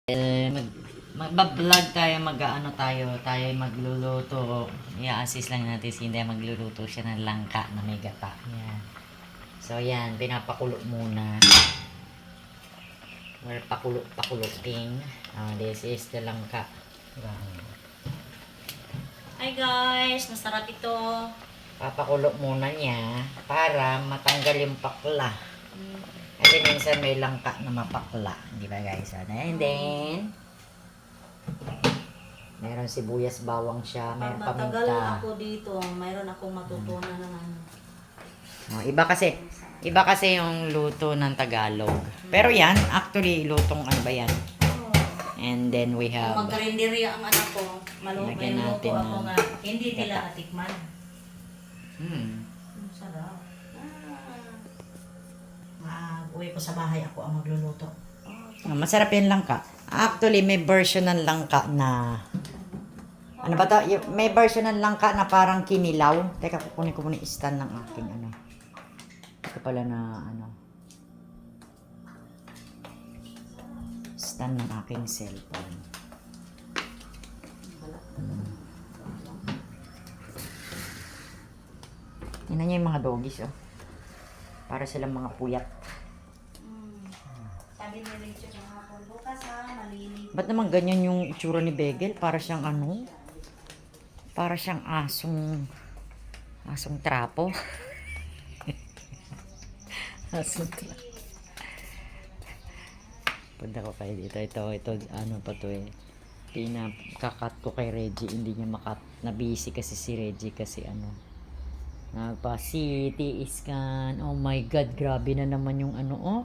Magbablog tayo, tayo magluluto. I-assist lang natin si Inday, magluluto siya ng langka na may gata. Yan. So yan, pinapakulo muna. Or pakuluting. This is the langka. Hi guys, masarap ito. Papakulo muna niya para matanggal yung pakla. Kasi minsan may langka na mapakla. Di ba guys? And then, meron sibuyas, bawang siya, meron Pag matagal paminta. ako dito, mayroon akong matutunan ng ano. Iba kasi yung luto ng Tagalog. Pero yan, actually, lutong ano ba yan? And then we Kung have, magkarinderya ang anak ko, Lagyan may luto natin ako ng nga. Hindi nila gata. natikman. Sarap. Uwi ko sa bahay, ako ang magluluto. masarap yung langka. Actually, may version ng langka na, ano ba to? May version ng langka na parang kinilaw. Teka, kukunin ko muna yung stand ng aking ano. Ito pala na ano. Stand ng aking cellphone. Tingnan niyo yung mga doggies, oh. Para silang mga puyat. Sabi ni Rachel ng hapon, bukas ha, malinis. Ba't naman ganyan yung itsura ni Begel? Para siyang ano? Para siyang asong trapo. Asong trapo. Punta ko kayo dito. Ito, ano pa to eh. Pinakakat ko kay Reggie. Hindi niya na-busy kasi si Reggie kasi ano. Nagpa-CT scan. Oh my God, grabe na naman yung ano, oh.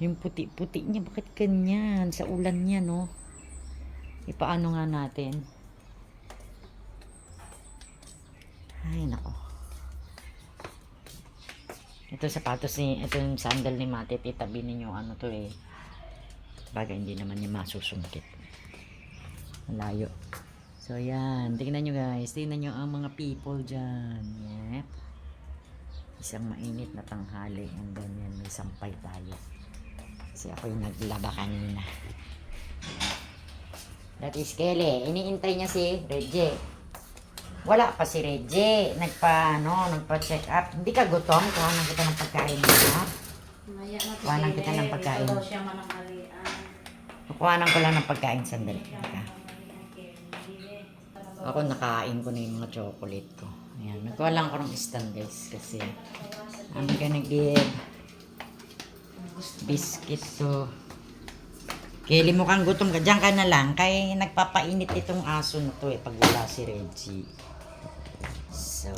Yung puti-puti niya, bakit ganyan? Sa ulan niya, no? Ipaano nga natin? Ay, nako. Ito ito yung sandal ni Mate. Itabi ninyo, ano to eh. Bagay, hindi naman niya masusungkit. Malayo. So, yan. Tingnan nyo guys. Tingnan nyo ang mga people dyan. Yep. Isang mainit na tanghali. And then yan, may sampay tayo. Kasi ako yung naglaba kanina. That is Kelly. Iniintay niya si Reggie. Wala pa si Reggie. Nagpa-check up. Hindi ka gutom? Kuhanan kita ng pagkain mo. Maya na Kuhanan kita ng pagkain. Ito daw siya mananghalian. Kuhanan ko lang ng pagkain. Sandali. Teka. Ako nakain ko na yung mga chocolate ko. Ayan. Nagkuha lang ako ng stand guys. Kasi I'm gonna give biscuit to Kelly. Mukhang gutom ka. Diyan ka na lang. Kaya nagpapainit itong aso na to eh. Pag wala si Reggie. So,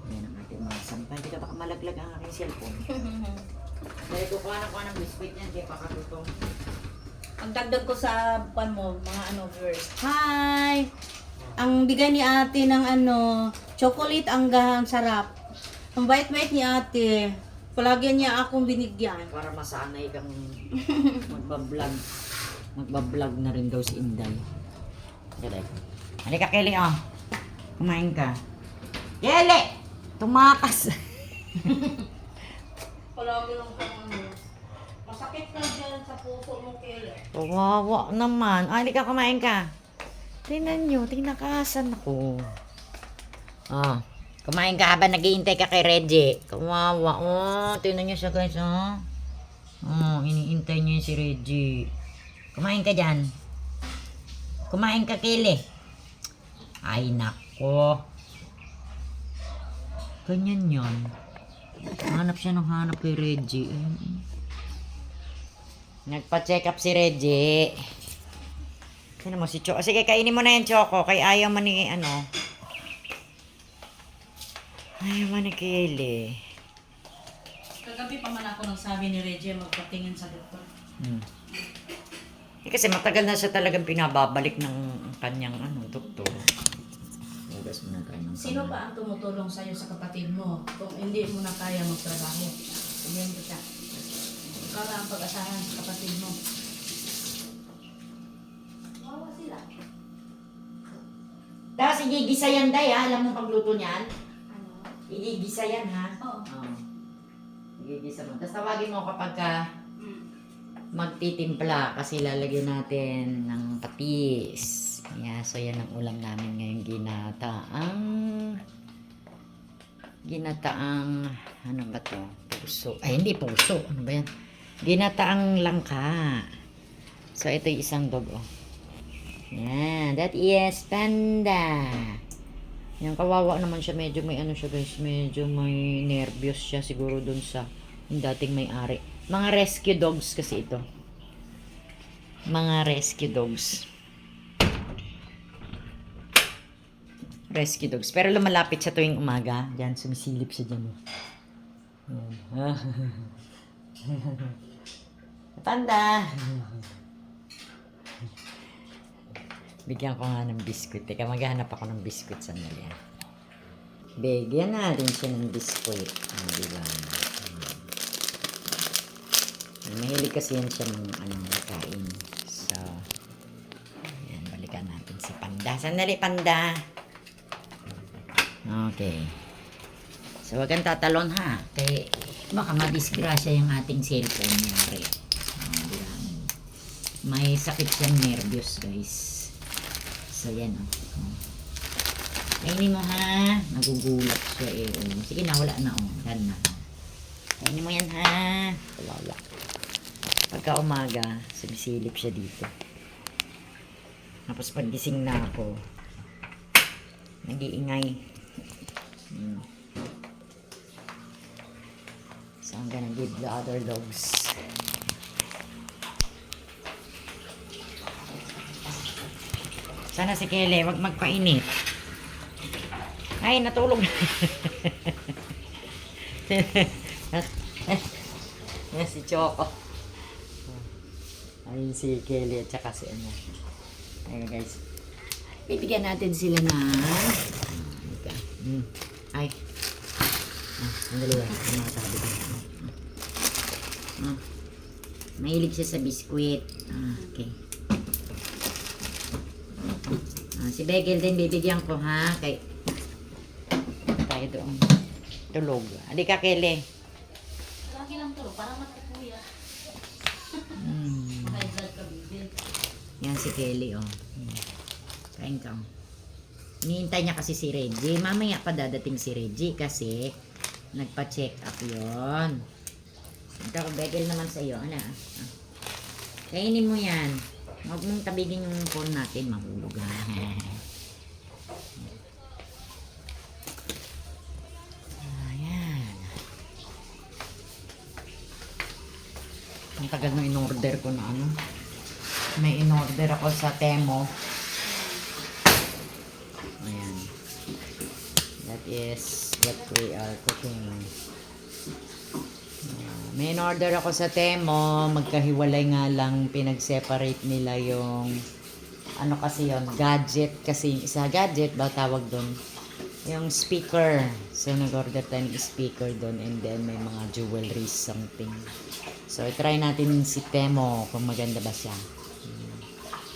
yan ang ating mga sampay. Di ka baka malaglag ang aking cellphone. Dahil kukuha ng biscuit niyan. Di pa katutong. Ang dagdag ko sa mga viewers. Hi! Ang bigay ni ate ng chocolate ang sarap. Ang bait-bait ni ate. Palagi niya akong binigyan. Para masanay kang magbablog. Magbablog na rin daw si Inday. Kelly. Halika Kelly, oh. Kumain ka. Kelly! Tumakas. Palagi lang kang masakit na dyan sa puso mo, Kelly. Wawa naman. Halika, kumain ka. Tingnan nyo, tinakasan ako. Oh. Kumain ka habang nag-iintay ka kay Reggie. Kawawa. Oh, tingnan nyo siya guys, oh. Oh, iniintay niya si Reggie. Kumain ka dyan. Kumain ka, Kelly. Ay, nako. Ganyan yun. Hanap siya ng hanap kay Reggie. Nagpa-check up si Reggie. Sino mo si Choco? Sige, kainin mo na yan, Choco. Kay ayaw man ni, ayaw man ni Kelly. Kagabi pa man ako nagsabi ni Reggie magpatingin sa doktor. Kasi matagal na siya talagang pinababalik ng kanyang doktor. Hugas mo na tayo ng Sino kamay. pa ang tumutulong sa'yo sa kapatid mo kung hindi mo na kaya magtrabaho? Sabihin kita. Ikaw na ang pag-asahan sa kapatid mo. Wawa sila. Tapos igigisa yan, Day, ha? Alam mo pagluto niyan? Ano? Igigisa yan, ha? Oo. Oo. Igigisa mo. Tapos tawagin mo kapag ka magtitimpla kasi lalagyan natin ng patis. Yeah, so yan ang ulam namin ngayon, ginataang ano ba to? Puso. Ay, hindi puso. Ano ba yan? Ginataang langka. So ito yung isang dog, oh. Yan, that is Panda. Yan, kawawa naman siya. Medyo may ano siya, guys. Medyo may nervyos siya siguro dun sa yung dating may-ari. Mga rescue dogs kasi ito. Mga rescue dogs. Rescue dogs. Pero lumalapit siya tuwing umaga. Diyan, sumisilip siya dyan. Yan. Panda! Bigyan ko nga ng biskuit. Teka, maghanap ako ng biskuit sandali. Bigyan natin siya ng biskuit. Diba? Mahilig kasi yan siya ng kain. So, yan, balikan natin si Panda. Sandali, Panda. Okay. So, wag kang tatalon, ha? Kaya, baka madisgrasya yung ating cellphone niya. Diba? May sakit siyang nervyos, guys. So, yan, oh. Kainin mo, ha? Nagugulat siya, eh. Oh. Sige na, wala na, oh. Yan na. Kainin mo yan, ha? Wala. Pagka umaga, sumisilip siya dito. Tapos paggising na ako, nag-iingay. So I'm gonna give the other dogs. Sana si Kelly, wag magpainit. Ay, natulog. Yan si Choco. Ayun si Kelly at saka si ano. Ayun guys. Bibigyan natin sila ng ay. Sandali lang. Matabi ko. Mahilig siya sa biskwit. Okay. Si Begel din bibigyan ko, ha. Kay tayo doon. Tulog. Halika, Kelly. Lagi lang tulog para matutuya. Yan si Kelly, oh. Kain ka. Hinihintay niya kasi si Reggie. Mamaya pa dadating si Reggie kasi nagpa-check up yon. Ito, Begel naman sa iyo. Ano? Kainin mo yan. Huwag mong tabigin yung phone natin. Mahulog, ha. Ayan. Ang tagal na in-order ko na ano. May in-order ako sa Temo. Ayan. That is what we are cooking. May in-order ako sa Temo. Magkahiwalay nga lang. Pinag-separate nila yung ano kasi yon gadget. Kasi sa gadget ba tawag doon? Yung speaker. So nag-order tayo ng speaker doon. And then may mga jewelry something. So try natin si Temo kung maganda ba siya.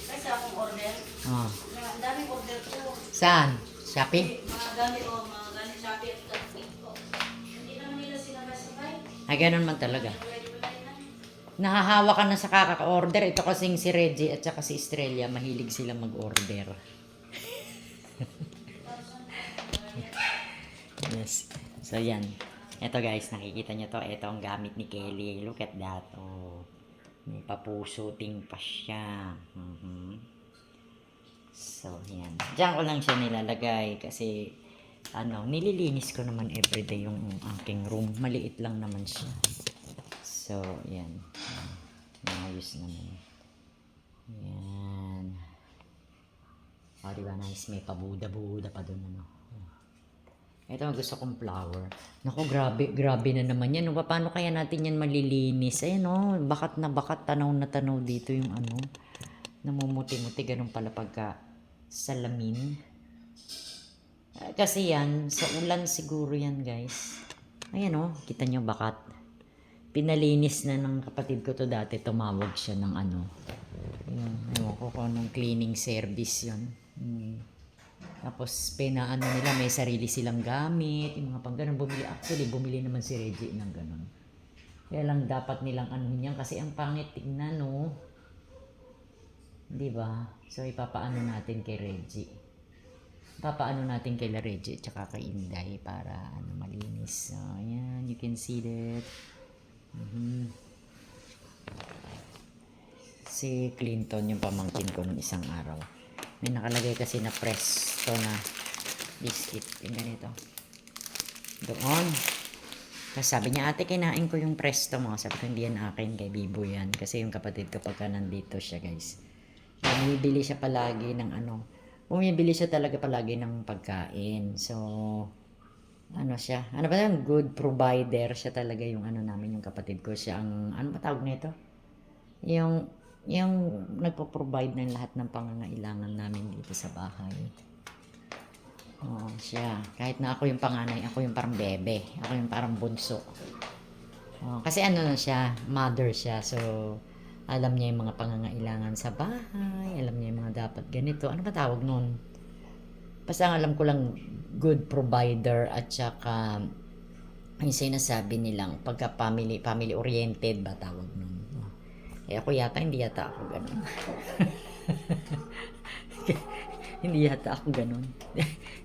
Kasi akong order. Oh. Ang daming order ko. Saan? Shopee? Mga gamit Shopee at Shopee ko. Hindi naman nila sinabay-sabay. Ay, ganun man talaga. Nahahawa ka na sa kaka-order. Ito kasing si Reggie at saka si Estrella, mahilig sila mag-order. Yes. So, yan. Ito guys, nakikita nyo to. Ito ang gamit ni Kelly. Look at that. Oh. May papusuting pa siya. So, yan. Diyan ko lang siya nilalagay kasi nililinis ko naman everyday yung aking room. Maliit lang naman siya. So, yan. Maayos naman. Yan. O, diba nice? May pabuda-buda pa dun, ano. Ito ang gusto kong flower. Naku, grabe na naman yan. Paano kaya natin yan malilinis? Ayan o, bakat na bakat, tanaw na tanaw dito yung ano. Namumuti-muti, ganun pala pagka salamin. Kasi yan, sa ulan siguro yan guys. Ayan o, kita nyo bakat. Pinalinis na ng kapatid ko to dati, tumawag siya ng ano. Ewan ko kung anong cleaning service yun. Tapos pinaano nila, may sarili silang gamit, yung mga pang ganun, bumili naman si Reggie ng ganun. Kaya lang dapat nilang ano niyan kasi ang pangit tignan, no? Di ba? So, ipapaano natin kay Reggie. Papaano natin kay La Reggie at saka kay Inday para ano, malinis. So, ayan. You can see that. Si Clinton, yung pamangkin ko nung isang araw. May nakalagay kasi na presto na biscuit. Yung ganito. Doon. Tapos sabi niya, ate, kinain ko yung presto mo. Sabi ko, hindi yan akin, kay Bibo yan. Kasi yung kapatid ko pagka nandito siya, guys. Bumibili siya palagi ng ano. Bumibili siya talaga palagi ng pagkain. So, ano siya? Ano ba yan? Good provider. Siya talaga yung ano namin, yung kapatid ko. Siya ang, ano ba tawag nito? Yung nagpo-provide ng lahat ng pangangailangan namin dito sa bahay. Oo, siya. Kahit na ako yung panganay, ako yung parang bebe. Ako yung parang bunso. Kasi ano na siya, mother siya. So, alam niya yung mga pangangailangan sa bahay. Alam niya yung mga dapat ganito. Ano ba tawag nun? Basta ang alam ko lang, good provider at saka yung sinasabi nilang pagka family oriented ba tawag nun. Ako yata, hindi yata ako ganun. Hindi yata ako ganun.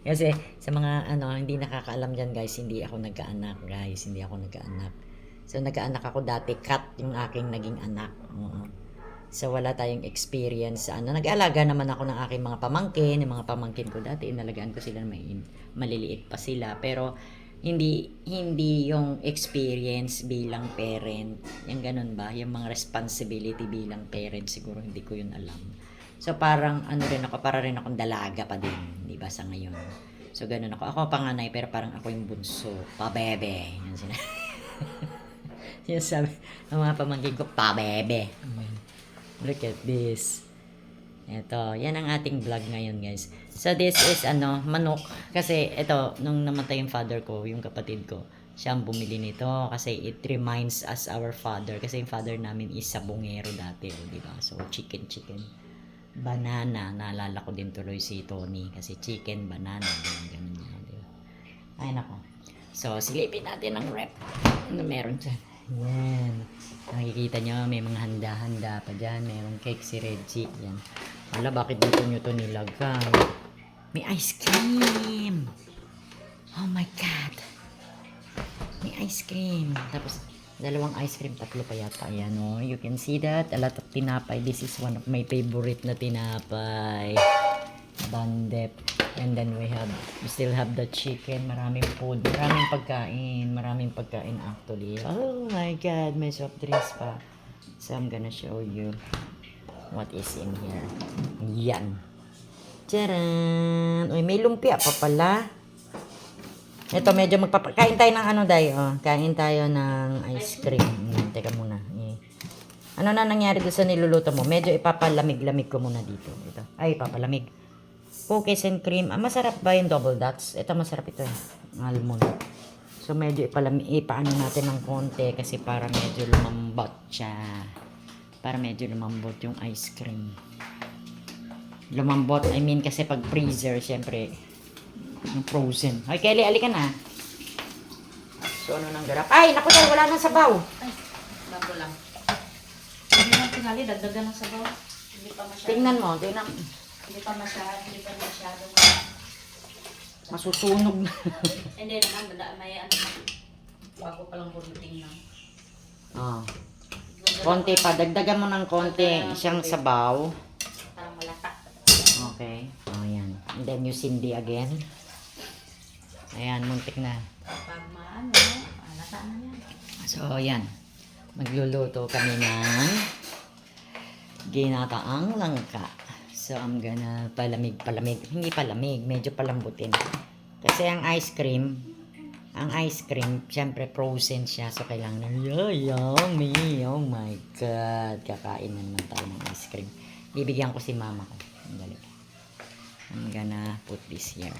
Kasi sa mga ano, hindi nakakaalam dyan guys, hindi ako nagkaanak guys, hindi ako nagkaanak. So nagkaanak ako dati, cat yung aking naging anak. So wala tayong experience sa ano. Nag-aalaga naman ako ng aking mga pamangkin, yung mga pamangkin ko dati, inalagaan ko sila, maliliit pa sila. Pero hindi yung experience bilang parent. Yung ganun ba? Yung mga responsibility bilang parent, siguro hindi ko yun alam. So parang ano rin ako, para rin akong dalaga pa din, di ba, sa ngayon. So ganun ako. Ako panganay pero parang ako yung bunso, pabebe. Yan sinasabi ng mga pamangkin ko, pabebe. Look at this. Ito, yan ang ating vlog ngayon guys. So this is ano, manok. Kasi ito, nung namatay yung father ko, yung kapatid ko, siya ang bumili nito kasi it reminds us our father. Kasi yung father namin is sabongero dati, di ba? So chicken. Banana, naalala ko din tuloy si Tony kasi chicken, banana, ganun yan, di ba? Ay nako. So silipin natin ang rep. Ano meron dyan? Yan. Nakikita nyo, may mga handa-handa pa dyan. Mayroong cake si Reggie. Yan. Wala, bakit dito nyo ito nilagay? May ice cream! Oh my God! May ice cream. Tapos, dalawang ice cream, tatlo pa yata. Ayan, oh. You can see that. A lot of tinapay. This is one of my favorite na tinapay. Bandep. And then we still have the chicken. Maraming food. Maraming pagkain actually. Oh my God. May soft drinks pa. So, I'm gonna show you what is in here. Yan. Charan! Uy, may lumpia pa pala. Ito, medyo kain tayo ng ano, Day. Oh, kain tayo ng ice cream. Teka muna. Ano na nangyari doon sa niluluto mo? Medyo ipapalamig-lamig ko muna dito. Ito. Ay, ipapalamig. Cookies and cream. Masarap ba yung double dots? Ito, masarap ito. Almond. So, medyo ipaano natin ng konti kasi para medyo lumambot siya. Para medyo lumambot yung ice cream. Lumambot, I mean kasi pag freezer, syempre, yung frozen. Hoy, Kelly, alika na. So, ano nang garap? Ay, naku tayo, wala nang sabaw. Ay, bago lang. Hindi lang tingali, dagdagan ng sabaw. Hindi pa masyado. Tingnan mo. Hindi pa masyado. Masusunog na. Hindi naman, may ano, bago pa lang buluting na. Oh. Konti pa, dagdagan mo ng konti siyang sabaw. Parang malata. Okay. Oh, yan. And then you sindi again. Ayan, muntik na. Pag maano, malata na yan. So, yan. Magluluto kami ng ginataang langka. So, I'm gonna palamig. Hindi palamig, medyo palambutin. Kasi ang ice cream, syempre frozen siya. So, kailangan yummy. Oh my God. Kakain na naman tayo ng ice cream. Bibigyan ko si mama ko. Dali. I'm gonna put this here.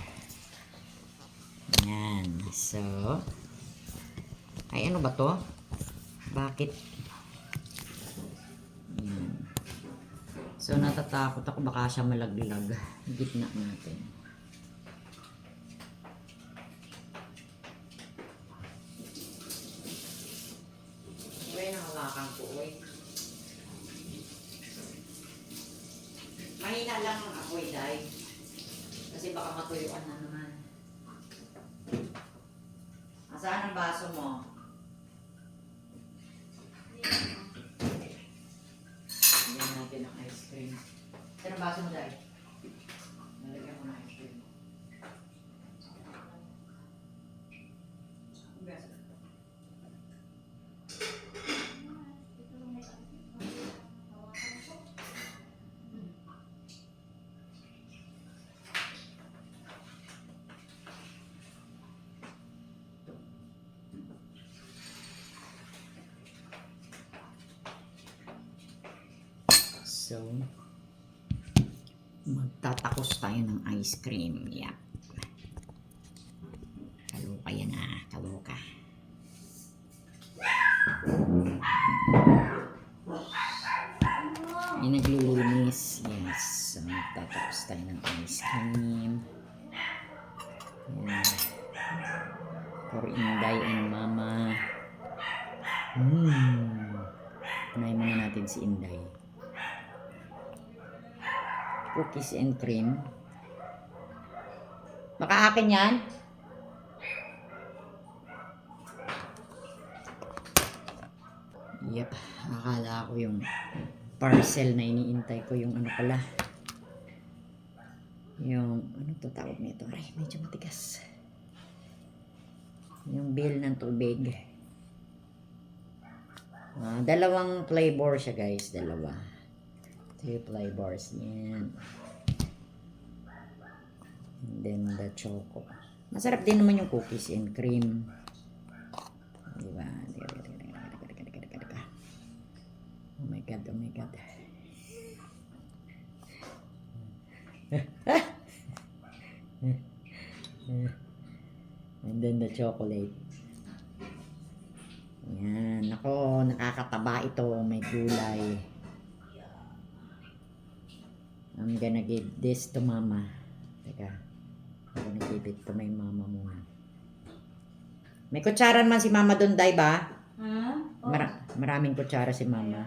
Yan. So, ay ano ba to? Bakit? Yan. So, natatakot ako baka siya malaglag. Gitna natin. mahina lang ang apoy, Day. Kasi baka matuyuan na naman. Saan ang baso mo? Bigyan natin ng ice cream. Saan ang baso mo, Day? Nalagyan ko ng ice cream. So, magtatakos tayo ng ice cream. Yeah. Kaloka yan kaloka. May naglilinis. Yes. So, magtatakos tayo ng ice cream. Yeah. For Inday and Mama. Unahin muna natin si Inday. Cookies and cream. Baka akin yan? Yep. Akala ko yung parcel na iniintay ko yung ano pala. Yung, ano to tawag nito? Ay, medyo matigas. Yung bill ng tubig. Dalawang flavor siya, guys. Dalawa. 3 flavors. Yan. And then the choco. Masarap din naman yung cookies and cream. Diba? Oh my God, oh my God. And then the chocolate. Yan. Ako, nakakataba ito. May gulay. I'm gonna give this to Mama. Teka. I'm gonna give it to my mama muna. May kutsara naman si Mama doon, Day ba? Ha? Oh. Maraming kutsara si Mama.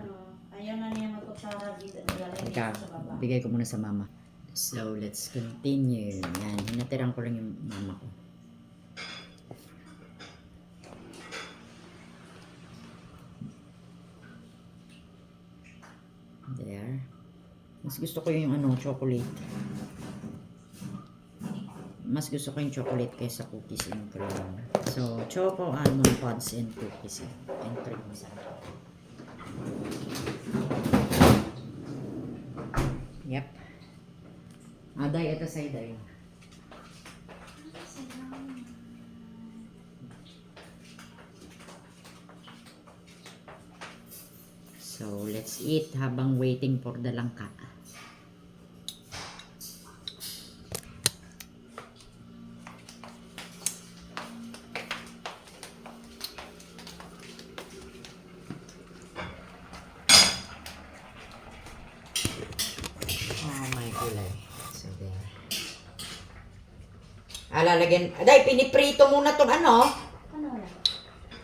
Ayaw na niya magkutsara dito. Teka, bigay ko muna sa Mama. So, let's continue. Yan, hinatiran ko lang yung Mama ko. There. Mas gusto ko yung chocolate. Mas gusto ko yung chocolate kaysa cookies and cream. So, choco almond pods and cookies and cream. Yep. Day, ito sa'yo, Day. So, let's eat habang waiting for the langka. Oh my gulay. So, there. Lalagyan. Day, piniprito muna tong ano? Ano na?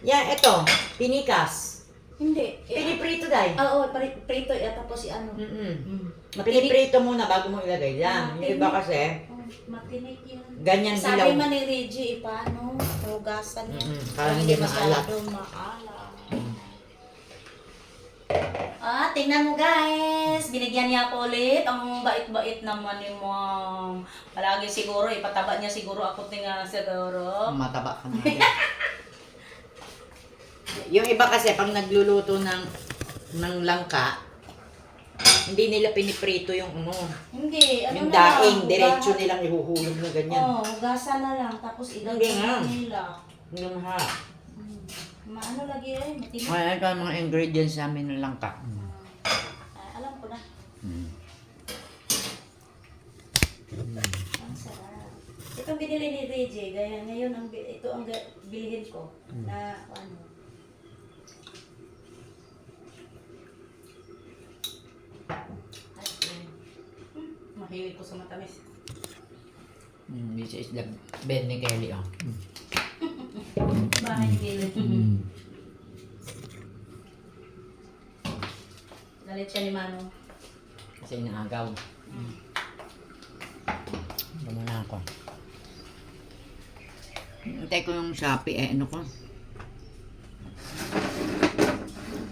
Yan, ito. Pinikas. Hindi. Piniprito, Day. Oo, prito. Tapos si ano. Piniprito muna bago mo ilagay yan. Yung iba kasi, Matinik yun. ganyan Sabi dilaw. man ni Reggie, paano? Hugasan niya. Parang hindi maalat. masyadong maalat. Tingnan mo guys. Binigyan niya ako ulit. Ang bait-bait naman ni Mom. Palagi siguro, ipataba niya siguro ako tinga siguro. Mataba ka na. Yung iba kasi, pag nagluluto ng langka, hindi nila piniprito yung Hindi, ano yung na daing, lang, diretso nilang ihuhulog na ganyan. Oo, hugasan na lang. Tapos Hindi nga. ilagay nila. Yung ha. Maano lagi matinik. Ay, ito ang mga ingredients namin ng langka. Alam ko na. Ang sarap. Itong binili ni Reggie, gaya ngayon ito ang bilhin ko na ano. Mahilig ko sa matamis. This is the bed ni Kelly. Bahay ni Kelly. Galit siya ni Mano. Kasi inaagaw. Ito muna ako. Hintay ko yung Shopee ano ko.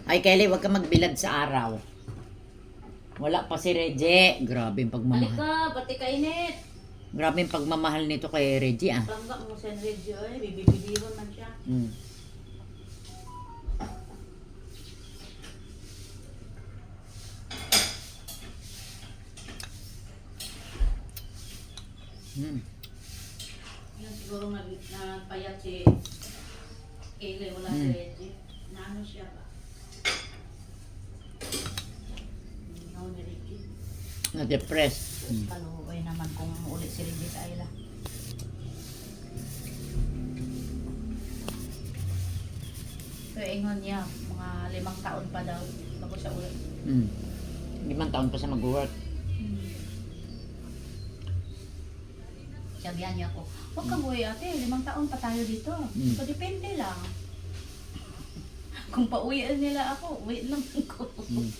Ay Kelly, wag ka magbilad sa araw. Wala pa si Reggie. Grabe yung pagmamahal. Halika, pati kainit. Grabe yung pagmamahal nito kay Reggie ah. Bangga mo sa radio eh, bibibibiwan man siya. Mm. Mm. Yan siguro nagpayat si Kaylee, wala si Mm. Reggie. Naano siya ba? No, ni Reggie. Na-depress. Mm. Paluhubay naman kung ulit si Reggie sa Ayla. So, ingon niya, mga 5 taon pa daw bago siya ulit. Mm. 5 taon pa siya mag-work. Sabihan niya ako, huwag kang uwi ate, 5 taon pa tayo dito. Mm. So, depende lang. Kung pauwian nila ako, uwi lang ako. Mm.